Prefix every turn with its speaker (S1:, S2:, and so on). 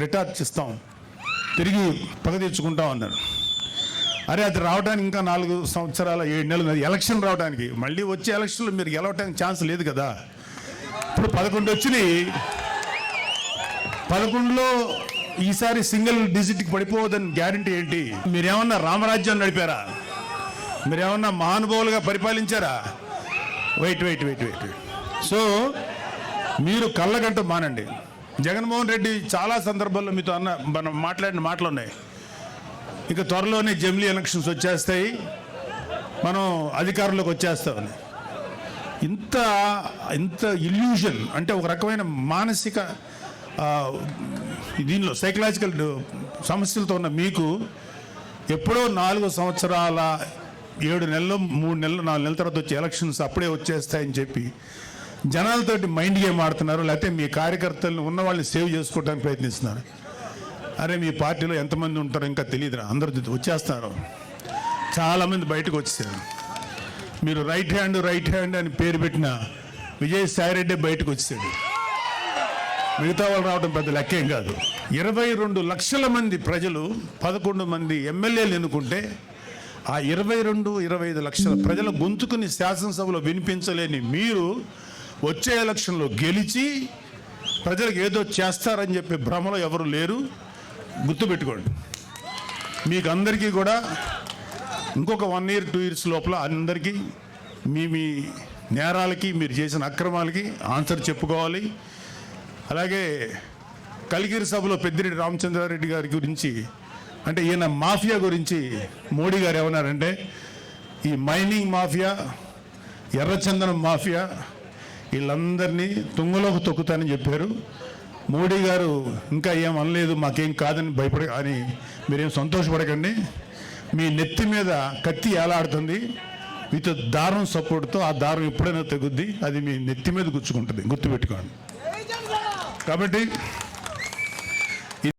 S1: రిటార్చ్ ఇస్తాం, తిరిగి పగ తీర్చుకుంటాం అన్నారు. అరే అది రావడానికి ఇంకా 4 సంవత్సరాల 7 నెలలు, ఎలక్షన్ రావడానికి. మళ్ళీ వచ్చే ఎలక్షన్లో మీరు గెలవడానికి ఛాన్స్ లేదు కదా. ఇప్పుడు 11 వచ్చినాయి, 11లో ఈసారి సింగిల్ డిజిట్కి పడిపోవద్దని గ్యారంటీ ఏంటి? మీరేమన్నా రామరాజ్యం నడిపారా? మీరేమన్నా మహానుభావులుగా పరిపాలించారా? వెయిట్. సో మీరు కళ్ళగంట మానండి. జగన్మోహన్ రెడ్డి చాలా సందర్భాల్లో మీతో మనం మాట్లాడిన మాటలు ఉన్నాయి. ఇక త్వరలోనే జమిలీ ఎలక్షన్స్ వచ్చేస్తాయి, మనం అధికారంలోకి వచ్చేస్తామని. ఇంత ఇల్యూషన్ అంటే ఒక రకమైన మానసిక దీనిలో సైకలాజికల్ సమస్యలతో ఉన్న మీకు ఎప్పుడో 4 సంవత్సరాల 7 నెలలు 3 నెలలు 4 నెలల తర్వాత వచ్చే ఎలక్షన్స్ అప్పుడే వచ్చేస్తాయని చెప్పి జనాలతోటి మైండ్ గేమ్ ఆడుతున్నారు. లేకపోతే మీ కార్యకర్తలను ఉన్న వాళ్ళని సేవ్ చేసుకోవడానికి ప్రయత్నిస్తున్నారు. అరే మీ పార్టీలో ఎంతమంది ఉంటారో ఇంకా తెలియదురా, అందరూ వచ్చేస్తున్నారు. చాలామంది బయటకు వచ్చేసారు. మీరు రైట్ హ్యాండ్ అని పేరు పెట్టిన విజయసాయిరెడ్డి బయటకు వచ్చాడు. మిగతా వాళ్ళు రావడం పెద్ద లెక్కేం కాదు. 22 లక్షల మంది ప్రజలు 11 మంది ఎమ్మెల్యేలు ఎన్నుకుంటే ఆ 22-25 లక్షల ప్రజల గొంతుకుని శాసనసభలో వినిపించలేని మీరు వచ్చే ఎలక్షన్లో గెలిచి ప్రజలకు ఏదో చేస్తారని చెప్పే భ్రమలో ఎవరు లేరు. గుర్తుపెట్టుకోండి. మీకు అందరికీ కూడా ఇంకొక 1 year 2 years లోపల అందరికీ మీ నేరాలకి, మీరు చేసిన అక్రమాలకి ఆన్సర్ చెప్పుకోవాలి. అలాగే కలిగిరి సభలో పెద్దిరెడ్డి రామచంద్రారెడ్డి గారి గురించి, అంటే ఈయన మాఫియా గురించి మోడీ గారు ఏమన్నారంటే, ఈ మైనింగ్ మాఫియా, ఎర్రచందనం మాఫియా వీళ్ళందరినీ తుంగలోకి తొక్కుతానని చెప్పారు. మోడీ గారు ఇంకా ఏం అనలేదు, మాకేం కాదని అని మీరేం సంతోషపడకండి. మీ నెత్తి మీద కత్తి ఏలాడుతుంది మీతో దారం సపోర్ట్తో. ఆ దారం ఎప్పుడైనా తెగుద్ది, అది మీ నెత్తి మీద గుచ్చుకుంటుంది, గుర్తుపెట్టుకోండి. కాబట్టి